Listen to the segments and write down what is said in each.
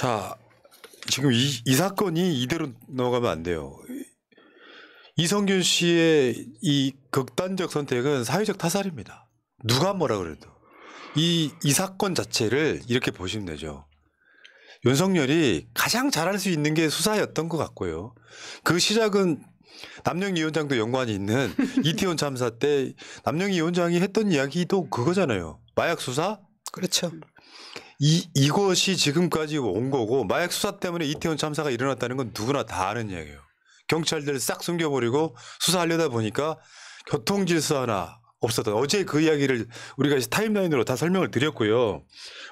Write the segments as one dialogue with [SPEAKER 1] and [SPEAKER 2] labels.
[SPEAKER 1] 자, 지금 이 사건이 이대로 넘어가면 안 돼요. 이성균 씨의 이 극단적 선택은 사회적 타살입니다. 누가 뭐라 그래도. 이 사건 자체를 이렇게 보시면 되죠. 윤석열이 가장 잘할 수 있는 게 수사였던 것 같고요. 그 시작은 남영희 위원장도 연관이 있는 이태원 참사 때 남영희 위원장이 했던 이야기도 그거잖아요. 마약 수사?
[SPEAKER 2] 그렇죠.
[SPEAKER 1] 이것이 지금까지 온 거고 마약 수사 때문에 이태원 참사가 일어났다는 건 누구나 다 아는 이야기예요. 경찰들 싹 숨겨버리고 수사하려다 보니까 교통질서 하나 없었던 어제 그 이야기를 우리가 타임라인으로 다 설명을 드렸고요.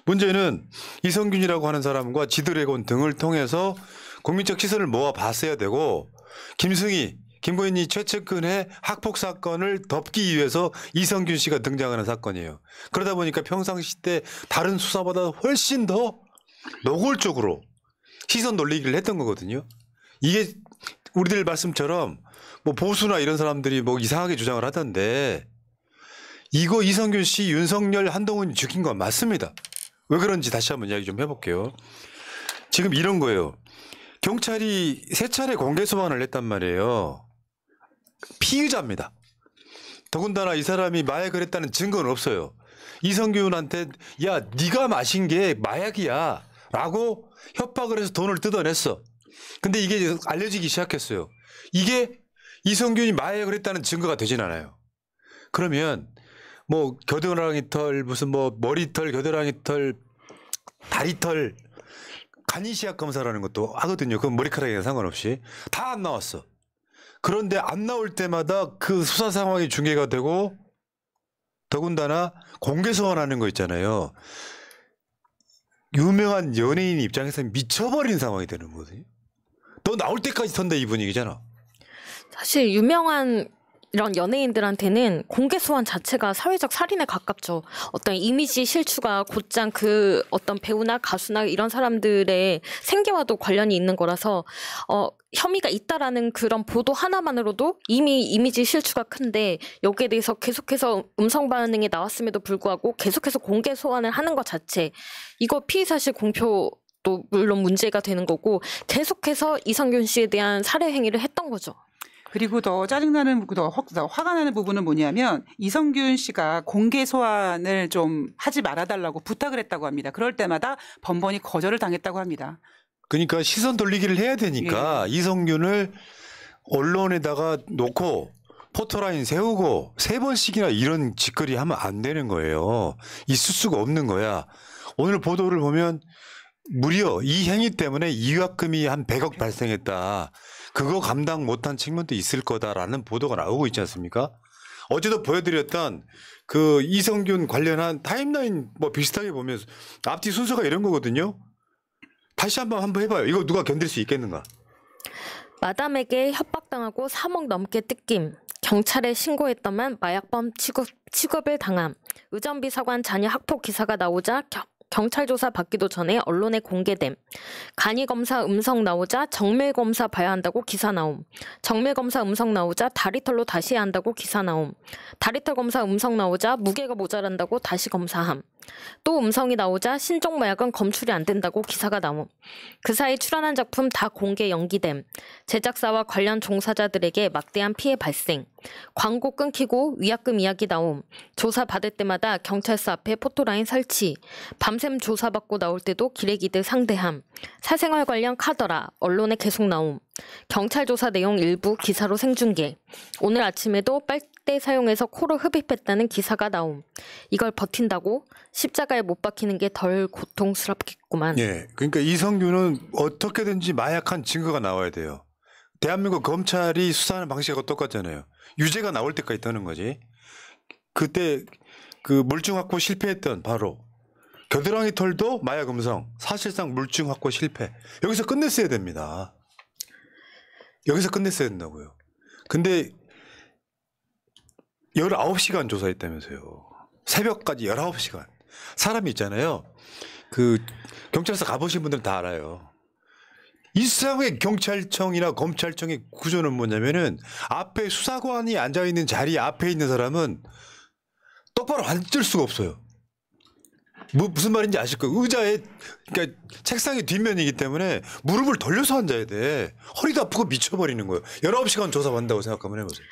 [SPEAKER 1] 문제는 이성균이라고 하는 사람과 지드래곤 등을 통해서 국민적 시선을 모아봤어야 되고 김승희, 김건희 최측근의 학폭 사건을 덮기 위해서 이성균 씨가 등장하는 사건이에요. 그러다 보니까 평상시 때 다른 수사보다 훨씬 더 노골적으로 시선 돌리기를 했던 거거든요. 이게 우리들 말씀처럼 뭐 보수나 이런 사람들이 뭐 이상하게 주장을 하던데 이거 이성균 씨, 윤석열, 한동훈이 죽인 건 맞습니다. 왜 그런지 다시 한번 이야기 좀 해볼게요. 지금 이런 거예요. 경찰이 3차례 공개 소환을 했단 말이에요. 피의자입니다. 더군다나 이 사람이 마약을 했다는 증거는 없어요. 이성균한테 야 네가 마신 게 마약이야 라고 협박을 해서 돈을 뜯어냈어. 근데 이게 알려지기 시작했어요. 이게 이성균이 마약을 했다는 증거가 되진 않아요. 그러면 뭐 겨드랑이 털 무슨 뭐 머리털 겨드랑이 털 다리털 간이시약 검사라는 것도 하거든요. 그건 머리카락이랑 상관없이 다 안 나왔어. 그런데 안 나올 때마다 그 수사 상황이 중계가 되고 더군다나 공개 소환하는 거 있잖아요. 유명한 연예인 입장에서 미쳐버린 상황이 되는 거거든요. 너 나올 때까지 턴다 이 분위기잖아.
[SPEAKER 3] 사실 유명한 이런 연예인들한테는 공개 소환 자체가 사회적 살인에 가깝죠. 어떤 이미지 실추가 곧장 그 어떤 배우나 가수나 이런 사람들의 생계와도 관련이 있는 거라서 혐의가 있다라는 그런 보도 하나만으로도 이미 이미지 실추가 큰데 여기에 대해서 계속해서 음성 반응이 나왔음에도 불구하고 계속해서 공개 소환을 하는 것 자체 이거 피의사실 공표도 물론 문제가 되는 거고 계속해서 이성균 씨에 대한 살해 행위를 했던 거죠.
[SPEAKER 4] 그리고 더 짜증나는, 더 화가 나는 부분은 뭐냐면 이성균 씨가 공개 소환을 좀 하지 말아달라고 부탁을 했다고 합니다. 그럴 때마다 번번이 거절을 당했다고 합니다.
[SPEAKER 1] 그러니까 시선 돌리기를 해야 되니까
[SPEAKER 4] 예.
[SPEAKER 1] 이성균을 언론에다가 놓고 포토라인 세우고 3번씩이나 이런 짓거리 하면 안 되는 거예요. 있을 수가 없는 거야. 오늘 보도를 보면 무려 이 행위 때문에 이익금이 한 100억 발생했다. 그거 감당 못한 측면도 있을 거다라는 보도가 나오고 있지 않습니까? 어제도 보여드렸던 그 이성균 관련한 타임라인 뭐 비슷하게 보면 앞뒤 순서가 이런 거거든요. 다시 한번 해봐요. 이거 누가 견딜 수 있겠는가?
[SPEAKER 3] 마담에게 협박당하고 3억 넘게 뜯김. 경찰에 신고했더만 마약범 취급을 당함. 의정비서관 자녀 학폭 기사가 나오자 경찰 조사 받기도 전에 언론에 공개됨. 간이검사 음성 나오자 정밀검사 봐야 한다고 기사 나옴. 정밀검사 음성 나오자 다리털로 다시 해야 한다고 기사 나옴. 다리털 검사 음성 나오자 무게가 모자란다고 다시 검사함. 또 음성이 나오자 신종마약은 검출이 안 된다고 기사가 나옴. 그 사이 출연한 작품 다 공개 연기됨. 제작사와 관련 종사자들에게 막대한 피해 발생. 광고 끊기고 위약금 이야기 나옴. 조사 받을 때마다 경찰서 앞에 포토라인 설치. 밤샘 조사받고 나올 때도 기레기들 상대함. 사생활 관련 카더라. 언론에 계속 나옴. 경찰 조사 내용 일부 기사로 생중계. 오늘 아침에도 빨대 사용해서 코로 흡입했다는 기사가 나옴. 이걸 버틴다고 십자가에 못 박히는 게 덜 고통스럽겠구만.
[SPEAKER 1] 예, 그러니까 이성균은 어떻게든지 마약한 증거가 나와야 돼요. 대한민국 검찰이 수사하는 방식하고 똑같잖아요. 유죄가 나올 때까지 떠는 거지. 그때 그 물증 확보 실패했던 바로 겨드랑이 털도 마약 음성, 사실상 물증 확보 실패. 여기서 끝냈어야 됩니다. 여기서 끝냈어야 된다고요. 근데 19시간 조사했다면서요. 새벽까지 19시간. 사람이 있잖아요. 그 경찰서 가보신 분들은 다 알아요. 이상의 경찰청이나 검찰청의 구조는 뭐냐면은 앞에 수사관이 앉아있는 자리 앞에 있는 사람은 똑바로 앉을 수가 없어요. 무슨 말인지 아실 거예요. 의자에 그러니까 책상의 뒷면이기 때문에 무릎을 돌려서 앉아야 돼. 허리도 아프고 미쳐버리는 거예요. 19시간 조사받는다고 생각 한번 해보세요.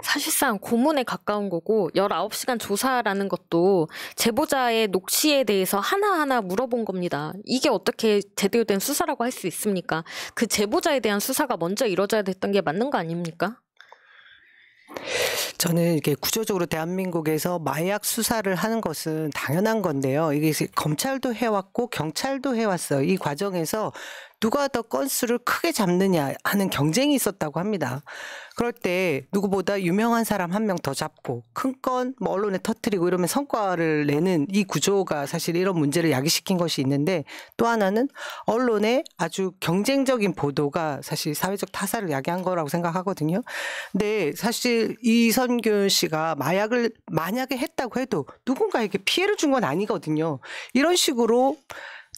[SPEAKER 3] 사실상 고문에 가까운 거고 19시간 조사라는 것도 제보자의 녹취에 대해서 하나하나 물어본 겁니다. 이게 어떻게 제대로 된 수사라고 할 수 있습니까? 그 제보자에 대한 수사가 먼저 이루어져야 됐던 게 맞는 거 아닙니까?
[SPEAKER 2] 저는 이게 구조적으로 대한민국에서 마약 수사를 하는 것은 당연한 건데요. 이게 검찰도 해왔고 경찰도 해왔어요. 이 과정에서 누가 더 건수를 크게 잡느냐 하는 경쟁이 있었다고 합니다. 그럴 때 누구보다 유명한 사람 한 명 더 잡고 큰 건 뭐 언론에 터뜨리고 이러면 성과를 내는 이 구조가 사실 이런 문제를 야기시킨 것이 있는데, 또 하나는 언론의 아주 경쟁적인 보도가 사실 사회적 타사를 야기한 거라고 생각하거든요. 근데 사실 이선균 씨가 마약을 만약에 했다고 해도 누군가에게 피해를 준 건 아니거든요. 이런 식으로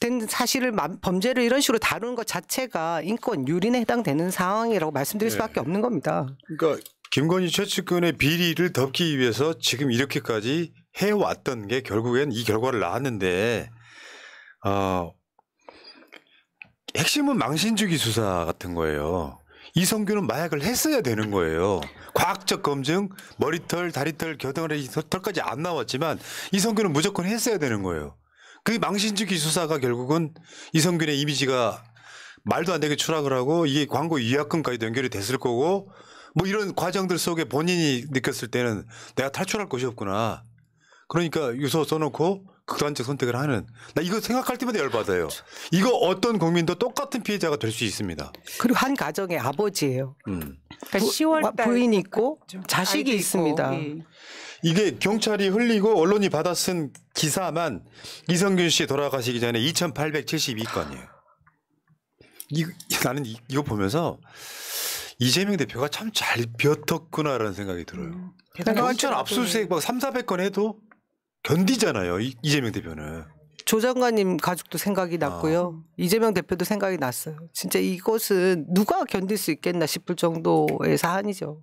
[SPEAKER 2] 된 사실을 범죄를 이런 식으로 다루는 것 자체가 인권 유린에 해당되는 상황이라고 말씀드릴 수밖에 없는 겁니다.
[SPEAKER 1] 그러니까 김건희 최측근의 비리를 덮기 위해서 지금 이렇게까지 해왔던 게 결국엔 이 결과를 낳았는데 핵심은 망신주기 수사 같은 거예요. 이성균은 마약을 했어야 되는 거예요. 과학적 검증, 머리털, 다리털, 겨드랑이 털까지 안 나왔지만 이성균은 무조건 했어야 되는 거예요. 그 망신주기 수사가 결국은 이성균의 이미지가 말도 안 되게 추락을 하고 이게 광고 위약금까지 연결이 됐을 거고, 뭐 이런 과정들 속에 본인이 느꼈을 때는 내가 탈출할 곳이 없구나. 그러니까 유서 써놓고 극단적 선택을 하는. 나 이거 생각할 때마다 열받아요. 이거 어떤 국민도 똑같은 피해자가 될 수 있습니다.
[SPEAKER 2] 그리고 한 가정의 아버지예요.
[SPEAKER 4] 그러니까 10월 달
[SPEAKER 2] 부인이 있고 자식이
[SPEAKER 4] 아이도
[SPEAKER 2] 있습니다.
[SPEAKER 4] 있고, 예.
[SPEAKER 1] 이게 경찰이 흘리고 언론이 받아 쓴 기사만 이성균 씨 돌아가시기 전에 2,872건이에요. 나는 이거 보면서 이재명 대표가 참 잘 벼텄구나라는 생각이 들어요. 경찰 압수수색 막 3,400건 해도 견디잖아요. 이재명 대표는.
[SPEAKER 2] 조 장관님 가족도 생각이 났고요. 이재명 대표도 생각이 났어요. 진짜 이것은 누가 견딜 수 있겠나 싶을 정도의 사안이죠.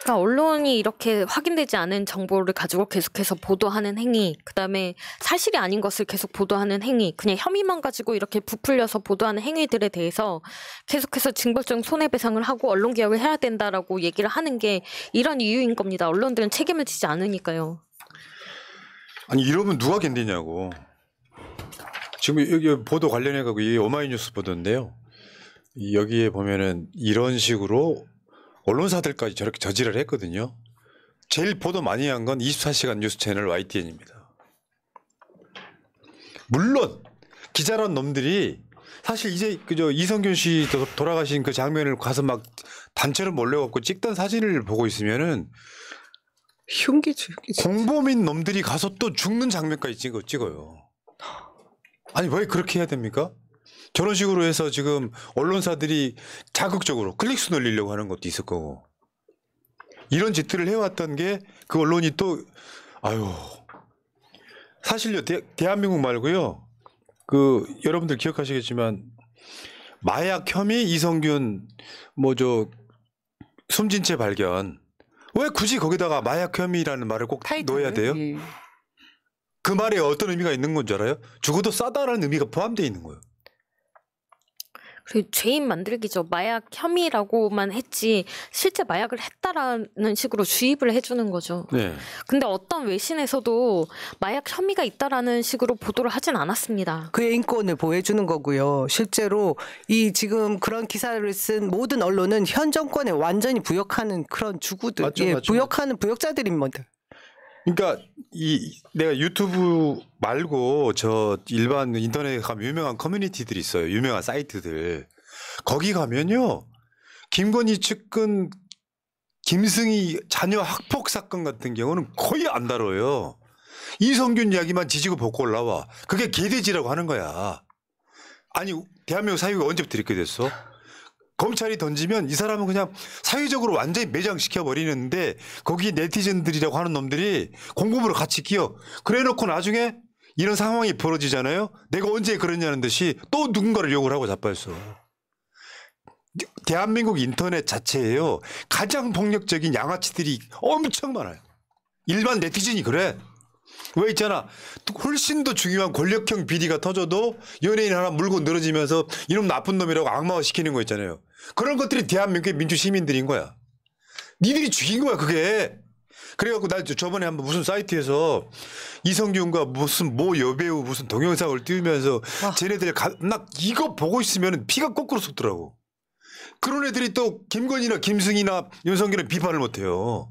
[SPEAKER 3] 그러니까 언론이 이렇게 확인되지 않은 정보를 가지고 계속해서 보도하는 행위, 그다음에 사실이 아닌 것을 계속 보도하는 행위, 그냥 혐의만 가지고 이렇게 부풀려서 보도하는 행위들에 대해서 계속해서 징벌적 손해배상을 하고 언론개혁을 해야 된다라고 얘기를 하는 게 이런 이유인 겁니다. 언론들은 책임을 지지 않으니까요.
[SPEAKER 1] 아니 이러면 누가 견디냐고. 지금 여기 보도 관련해 가지고 이 오마이뉴스 보도인데요. 여기에 보면은 이런 식으로 언론사들까지 저렇게 저지를 했거든요. 제일 보도 많이 한 건 24시간 뉴스 채널 YTN입니다. 물론 기자란 놈들이 사실 이제 그저 이성균 씨 돌아가신 그 장면을 가서 막 단체로 몰려갖고 찍던 사진을 보고 있으면은
[SPEAKER 2] 흉기죠.
[SPEAKER 1] 공범인 놈들이 가서 또 죽는 장면까지 찍어요. 아니 왜 그렇게 해야 됩니까? 저런 식으로 해서 지금 언론사들이 자극적으로 클릭수 늘리려고 하는 것도 있을 거고, 이런 짓들을 해왔던 게 그 언론이 또 사실요 대한민국 말고요, 그 여러분들 기억하시겠지만 마약 혐의 이성균 숨진 채 발견, 왜 굳이 거기다가 마약 혐의라는 말을 꼭 넣어야 돼요?
[SPEAKER 4] 예.
[SPEAKER 1] 그 말에 어떤 의미가 있는 건 줄 알아요? 죽어도 싸다라는 의미가 포함되어 있는 거예요.
[SPEAKER 3] 그리고 죄인 만들기죠. 마약 혐의라고만 했지 실제 마약을 했다라는 식으로 주입을 해주는 거죠.
[SPEAKER 1] 네.
[SPEAKER 3] 근데 어떤 외신에서도 마약 혐의가 있다라는 식으로 보도를 하진 않았습니다.
[SPEAKER 2] 그의 인권을 보호해주는 거고요. 실제로 이 지금 그런 기사를 쓴 모든 언론은 현 정권에 완전히 부역하는 그런 주구들,
[SPEAKER 1] 맞죠, 맞죠.
[SPEAKER 2] 부역하는 부역자들입니다.
[SPEAKER 1] 그러니까 내가 유튜브 말고 저 일반 인터넷에 가면 유명한 커뮤니티들이 있어요. 유명한 사이트들. 거기 가면요, 김건희 측근 김승희 자녀 학폭 사건 같은 경우는 거의 안 다뤄요. 이성균 이야기만 지지고 볶고 올라와. 그게 개돼지라고 하는 거야. 아니 대한민국 사회가 언제부터 이렇게 됐어? 검찰이 던지면 이 사람은 그냥 사회적으로 완전히 매장시켜 버리는데 거기 네티즌들이라고 하는 놈들이 공범으로 같이 끼어. 그래 놓고 나중에 이런 상황이 벌어지잖아요. 내가 언제 그랬냐는 듯이 또 누군가를 욕을 하고 자빠졌어. 대한민국 인터넷 자체에요, 가장 폭력적인 양아치들이 엄청 많아요. 일반 네티즌이 그래. 왜 있잖아. 훨씬 더 중요한 권력형 비리가 터져도 연예인 하나 물고 늘어지면서 이놈 나쁜 놈이라고 악마화 시키는 거 있잖아요. 그런 것들이 대한민국의 민주 시민들인 거야. 니들이 죽인 거야 그게. 그래갖고 나 저번에 한번 무슨 사이트에서 이성균과 무슨 모 여배우 무슨 동영상을 띄우면서 쟤네들 나 이거 보고 있으면 피가 거꾸로 솟더라고. 그런 애들이 또 김건희나 김승희나 윤석열은 비판을 못해요.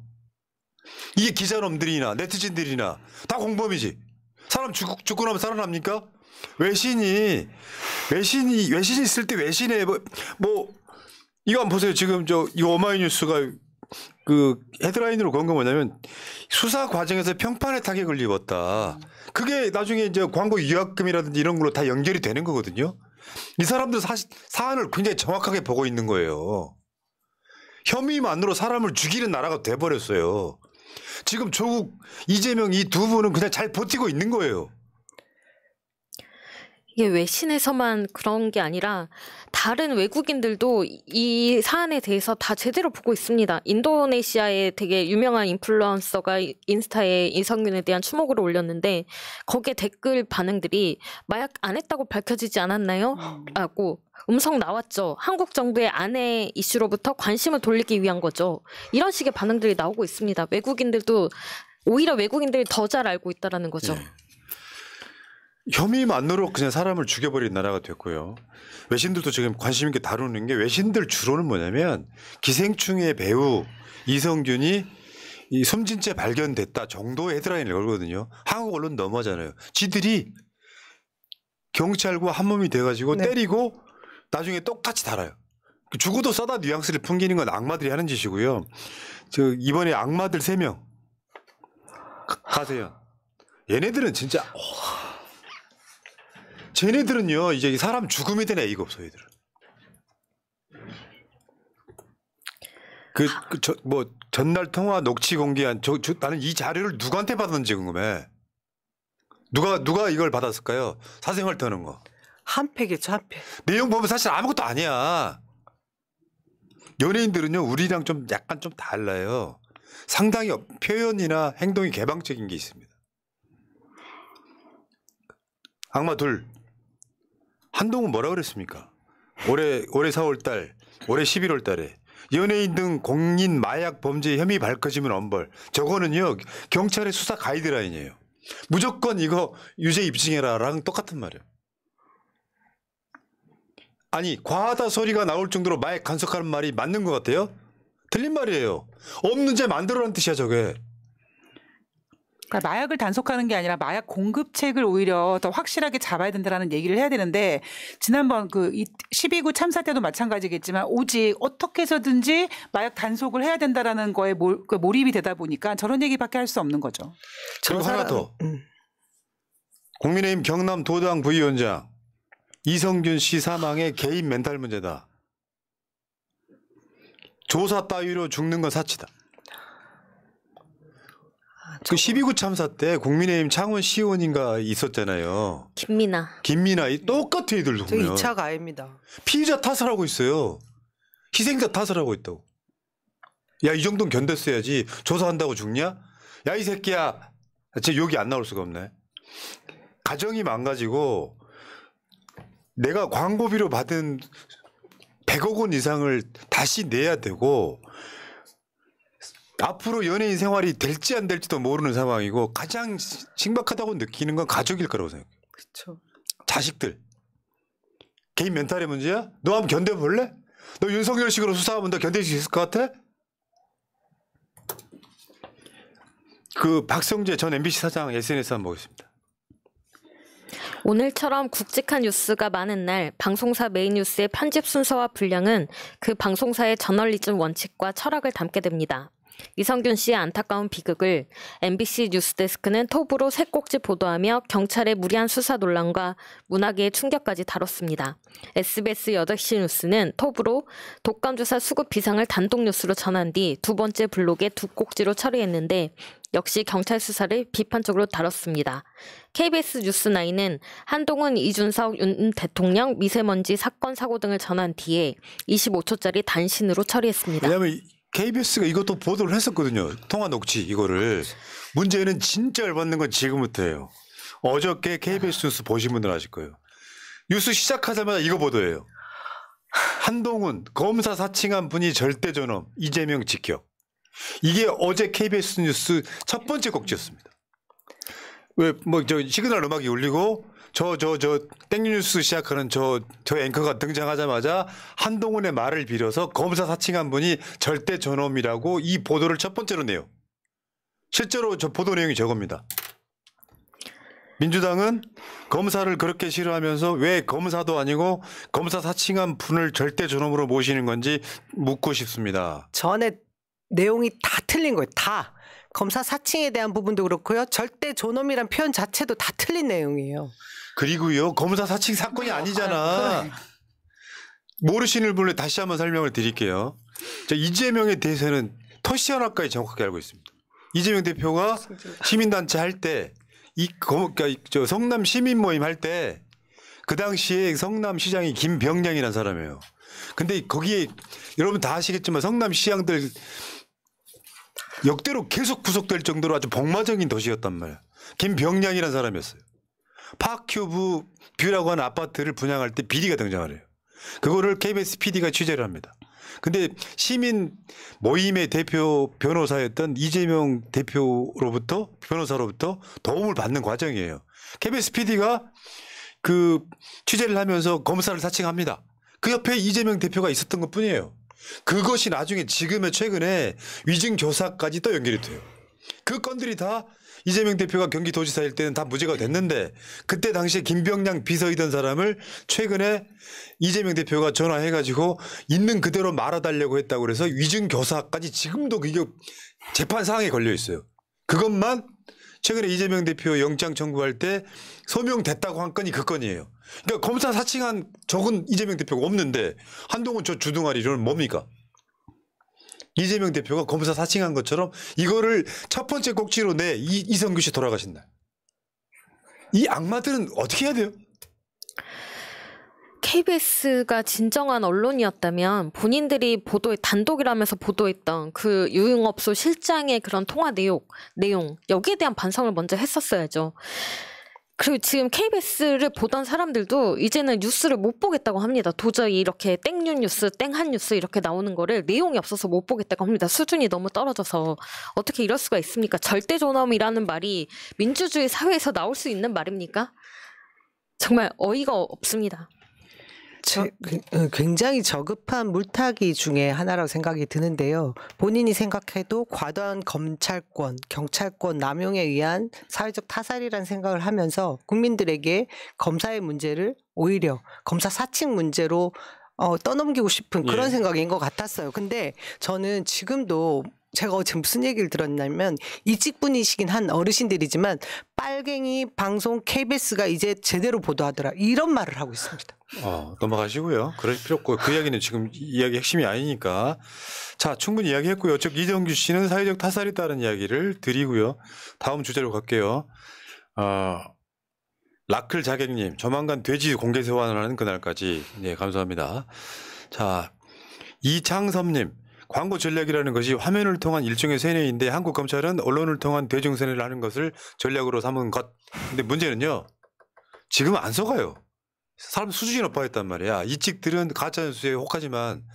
[SPEAKER 1] 이게 기자놈들이나 네티즌들이나 다 공범이지. 사람 죽고 나면 살아납니까? 외신이 있을 때 외신에 뭐 이거 한번 보세요. 지금 이거 오마이뉴스가 그 헤드라인으로 건 거 뭐냐면 수사 과정에서 평판의 타격을 입었다. 그게 나중에 이제 광고 유학금이라든지 이런 걸로 다 연결이 되는 거거든요. 이 사람들 사안을 굉장히 정확하게 보고 있는 거예요. 혐의만으로 사람을 죽이는 나라가 돼버렸어요. 지금 조국, 이재명 이 두 분은 그냥 잘 버티고 있는 거예요.
[SPEAKER 3] 이게 외신에서만 그런 게 아니라 다른 외국인들도 이 사안에 대해서 다 제대로 보고 있습니다. 인도네시아의 되게 유명한 인플루언서가 인스타에 이성균에 대한 추모글을 올렸는데 거기에 댓글 반응들이 마약 안 했다고 밝혀지지 않았나요? 라고 음성 나왔죠. 한국 정부의 아내 이슈로부터 관심을 돌리기 위한 거죠. 이런 식의 반응들이 나오고 있습니다. 외국인들도 오히려 외국인들이 더 잘 알고 있다라는 거죠.
[SPEAKER 1] 네. 혐의만으로 그냥 사람을 죽여버린 나라가 됐고요. 외신들도 지금 관심 있게 다루는 게 외신들 주로는 뭐냐면 기생충의 배우 이성균이 이 숨진 채 발견됐다 정도의 헤드라인을 걸거든요. 한국 언론 너무하잖아요. 지들이 경찰과 한 몸이 돼가지고 때리고 나중에 똑같이 달아요. 죽어도 싸다 뉘앙스를 풍기는 건 악마들이 하는 짓이고요. 이번에 악마들 3명 가세요. 얘네들은 진짜 쟤네들은요 이제 사람 죽음에 대한 애가 없어 얘들은. 뭐 전날 통화 녹취 공개한 나는 이 자료를 누구한테 받았는지 궁금해. 누가 이걸 받았을까요? 사생활 터는 거.
[SPEAKER 2] 한패겠죠, 한패.
[SPEAKER 1] 내용 보면 사실 아무것도 아니야. 연예인들은요 우리랑 좀 약간 좀 달라요. 상당히 표현이나 행동이 개방적인 게 있습니다. 악마 둘. 한동훈 뭐라 그랬습니까? 올해 4월달, 올해 11월달에 연예인 등 공인 마약 범죄 혐의 밝혀지면 엄벌. 저거는요 경찰의 수사 가이드라인이에요. 무조건 이거 유죄 입증해라랑 똑같은 말이에요. 아니 과하다 소리가 나올 정도로 마약 간섭하는 말이 맞는 것 같아요? 틀린 말이에요. 없는 죄 만들어라는 뜻이야 저게.
[SPEAKER 4] 그러니까 마약을 단속하는 게 아니라 마약 공급책을 오히려 더 확실하게 잡아야 된다라는 얘기를 해야 되는데 지난번 그 12구 참사 때도 마찬가지겠지만 오직 어떻게 해서든지 마약 단속을 해야 된다라는 거에 몰입이 되다 보니까 저런 얘기밖에 할 수 없는 거죠.
[SPEAKER 1] 그리고 하나 더. 국민의힘 경남 도당 부위원장 이성균 씨 사망의 개인 멘탈 문제다. 조사 따위로 죽는 건 사치다. 그 12구 참사 때 국민의힘 창원 시의원인가 있었잖아요. 김민아 똑같아 애들
[SPEAKER 2] 저
[SPEAKER 1] 보면.
[SPEAKER 2] 2차 가해입니다.
[SPEAKER 1] 피의자 탓을 하고 있어요. 희생자 탓을 하고 있다고. 야 이 정도는 견뎠어야지. 조사한다고 죽냐? 야 이 새끼야. 제 욕이 안 나올 수가 없네. 가정이 망가지고 내가 광고비로 받은 100억 원 이상을 다시 내야 되고 앞으로 연예인 생활이 될지 안 될지도 모르는 상황이고 가장 심각하다고 느끼는 건 가족일 거라고 생각해요.
[SPEAKER 2] 그렇죠.
[SPEAKER 1] 자식들. 개인 멘탈의 문제야? 너 한번 견뎌볼래? 너 윤석열식으로 수사하면 너 견딜 수 있을 것 같아? 그 박성재 전 MBC 사장 SNS 한번 보겠습니다.
[SPEAKER 3] 오늘처럼 굵직한 뉴스가 많은 날 방송사 메인 뉴스의 편집 순서와 분량은 그 방송사의 저널리즘 원칙과 철학을 담게 됩니다. 이성균 씨의 안타까운 비극을 MBC 뉴스데스크는 톱으로 세 꼭지 보도하며 경찰의 무리한 수사 논란과 문화계의 충격까지 다뤘습니다. SBS 8시 뉴스는 톱으로 독감주사 수급 비상을 단독 뉴스로 전한 뒤 두 번째 블록에 두 꼭지로 처리했는데 역시 경찰 수사를 비판적으로 다뤘습니다. KBS 뉴스9은 한동훈, 이준석, 윤 대통령 미세먼지 사건 사고 등을 전한 뒤에 25초짜리 단신으로 처리했습니다.
[SPEAKER 1] 왜냐하면 KBS가 이것도 보도를 했었거든요. 통화 녹취 이거를. 문제는 진짜 열받는 건 지금부터예요. 어저께 KBS 뉴스 보신 분들 아실 거예요. 뉴스 시작하자마자 이거 보도예요. 한동훈 검사 사칭한 분이 절대 존엄 이재명 직격. 이게 어제 KBS 뉴스 첫 번째 꼭지였습니다. 왜 뭐 저 시그널 음악이 울리고 저 땡뉴스 시작하는 저 앵커가 등장하자마자 한동훈의 말을 빌어서 검사 사칭한 분이 절대 존엄이라고 이 보도를 첫 번째로 내요. 실제로 저 보도 내용이 저겁니다. 민주당은 검사를 그렇게 싫어하면서 왜 검사도 아니고 검사 사칭한 분을 절대 존엄으로 모시는 건지 묻고 싶습니다.
[SPEAKER 2] 전에 내용이 다 틀린 거예요. 다. 검사 사칭에 대한 부분도 그렇고요. 절대 존엄이란 표현 자체도 다 틀린 내용이에요.
[SPEAKER 1] 그리고요. 검사 사칭 사건이 아니잖아.
[SPEAKER 2] 그래.
[SPEAKER 1] 모르시는 분을 다시 한번 설명을 드릴게요. 이재명에 대해서는 토시아나까지 정확하게 알고 있습니다. 이재명 대표가 시민단체 할 때 그러니까 성남 시민 모임 할 때 그 당시에 성남 시장이 김병량이라는 사람이에요. 근데 거기에 여러분 다 아시겠지만 성남 시장들 역대로 계속 구속될 정도로 아주 복마적인 도시였단 말이에요. 김병량이라는 사람이었어요. 파큐브 뷰라고 하는 아파트를 분양할 때 비리가 등장을 해요. 그거를 KBS PD가 취재를 합니다. 근데 시민 모임의 대표 변호사였던 이재명 변호사로부터 도움을 받는 과정이에요. KBS PD가 그 취재를 하면서 검사를 사칭합니다. 그 옆에 이재명 대표가 있었던 것 뿐이에요. 그것이 나중에 최근에 위증교사까지 또 연결이 돼요. 그 건들이 다 이재명 대표가 경기도지사일 때는 다 무죄가 됐는데 그때 당시에 김병량 비서이던 사람을 최근에 이재명 대표가 전화해가지고 있는 그대로 말아달라고 했다고 그래서 위증교사까지 지금도 그게 재판 상황에 걸려 있어요. 그것만 최근에 이재명 대표 영장 청구할 때 소명됐다고 한 건이 그 건이에요. 그러니까 검사 사칭한 적은 이재명 대표가 없는데 한동훈 저 주둥아리로는 뭡니까? 이재명 대표가 검사 사칭한 것처럼 이거를 첫 번째 꼭지로 내 이성규 씨 돌아가신 날. 이 악마들은 어떻게 해야 돼요?
[SPEAKER 3] KBS가 진정한 언론이었다면 본인들이 단독이라면서 보도했던 그 유흥업소 실장의 그런 통화 내용 여기에 대한 반성을 먼저 했었어야죠. 그리고 지금 KBS를 보던 사람들도 이제는 뉴스를 못 보겠다고 합니다. 도저히 이렇게 땡뉴스, 땡한뉴스 이렇게 나오는 거를 내용이 없어서 못 보겠다고 합니다. 수준이 너무 떨어져서 어떻게 이럴 수가 있습니까? 절대 존엄이라는 말이 민주주의 사회에서 나올 수 있는 말입니까? 정말 어이가 없습니다.
[SPEAKER 2] 굉장히 저급한 물타기 중에 하나라고 생각이 드는데요. 본인이 생각해도 과도한 검찰권, 경찰권 남용에 의한 사회적 타살이라는 생각을 하면서 국민들에게 검사의 문제를 오히려 검사 사칭 문제로 떠넘기고 싶은 그런 생각인 것 같았어요. 근데 저는 지금도 제가 어제 무슨 얘기를 들었냐면 이직분이시긴 한 어르신들이지만 빨갱이 방송 KBS가 이제 제대로 보도하더라 이런 말을 하고 있습니다.
[SPEAKER 1] 넘어가시고요. 그럴 필요 없고 그 이야기는 지금 이야기 핵심이 아니니까. 자, 충분히 이야기했고요. 즉 이정규 씨는 사회적 타살이 있다는 이야기를 드리고요. 다음 주제로 갈게요. 라클 자객님, 조만간 돼지 공개 세환하는 그날까지. 네, 감사합니다. 자, 이창섭님. 광고 전략이라는 것이 화면을 통한 일종의 세뇌인데 한국 검찰은 언론을 통한 대중세뇌를 하는 것을 전략으로 삼은 것. 근데 문제는요. 지금 안 속아요. 사람 수준이 높아졌단 말이야. 이 찍들은 가짜뉴스에 혹하지만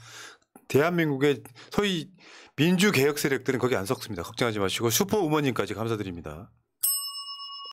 [SPEAKER 1] 대한민국의 소위 민주개혁 세력들은 거기 안 섞습니다. 걱정하지 마시고 슈퍼우먼님까지 감사드립니다.